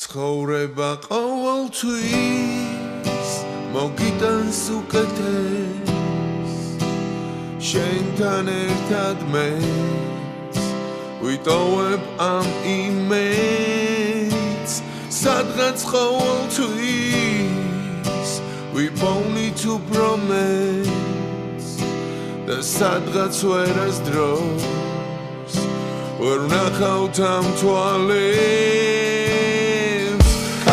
ცხოვრება ყოველთვის მოგიტანს უკეთეს შენთან ერთად მეც ვიტოვებ ამ იმედს სადღაც ყოველთვის ვიპოვნით უბრალოდ და სადღაც ვერასდროს ვერ ვნახავთ ამ თვალებს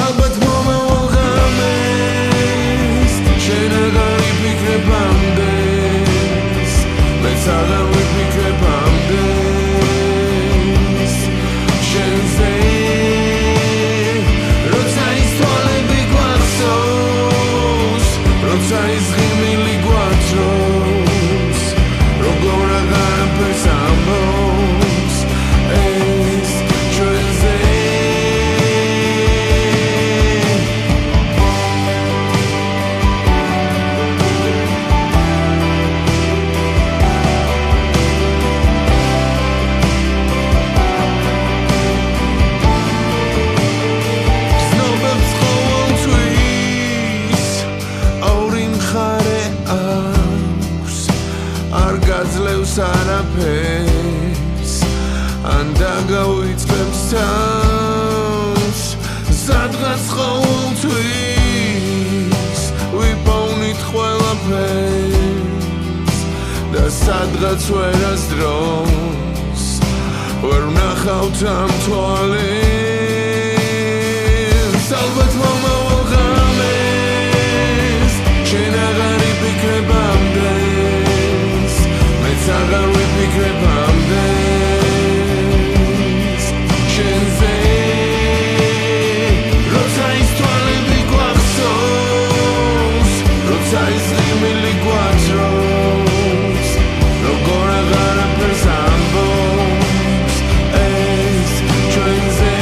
ალბათ მომავალ ღამეს შენ აღარ იფიქრებ ამდენს მეც აღარ ვიფიქრებ ამდენს შენზე როცა ის თვალები გვახსოვს როცა ის ღიმილი გვაძრობს როგორ აღარაფერს ამბობს ეს ჩვენზე ზნობებს ყოველთვის ორი მხარე აქვს არ გაძლევს არაფერს ან დაგავიწყებს თავს სადღაც ყოველთვის ვიპოვნით ყველაფერს და სადღაც ვერასდროს ვერ ვნახავთ ამ თვალებს ალბათ მომავალ ღამეს შენ აღარ იფიქრებ ამდენს მეც აღარ ვიფიქრებ ამდენს შენზე როცა ის თვალები გვახსოვს როცა ის ღიმილი გვაძრობს როგორ აღარაფერს ამბობს ეს ჩვენზე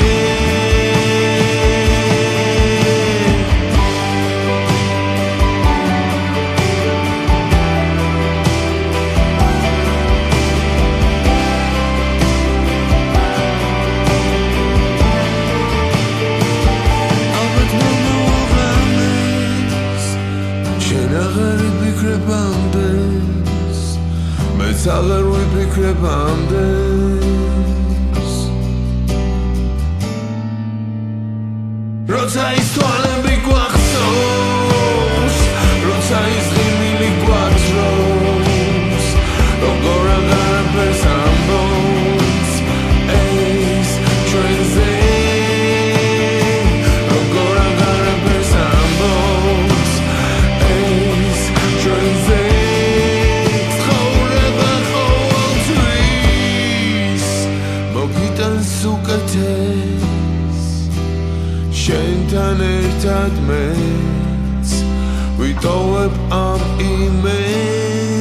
ალბათ მომავალ ღამეს შენ აღარ იფიქრებ ამდენს მეც აღარ ვიფიქრებ ამდენს როცა ის თვალები გვახსოვს როცა ის ღიმილი გვაძრობს როგორ აღარაფერს ამბობს ეს ჩვენზე როგორ აღარაფერს ამბობს ეს ჩვენზე ცხოვრება ყოველთვის მოგიტანს უკეთეს შენთან ერთად მეც ვიტოვებ ამ იმედს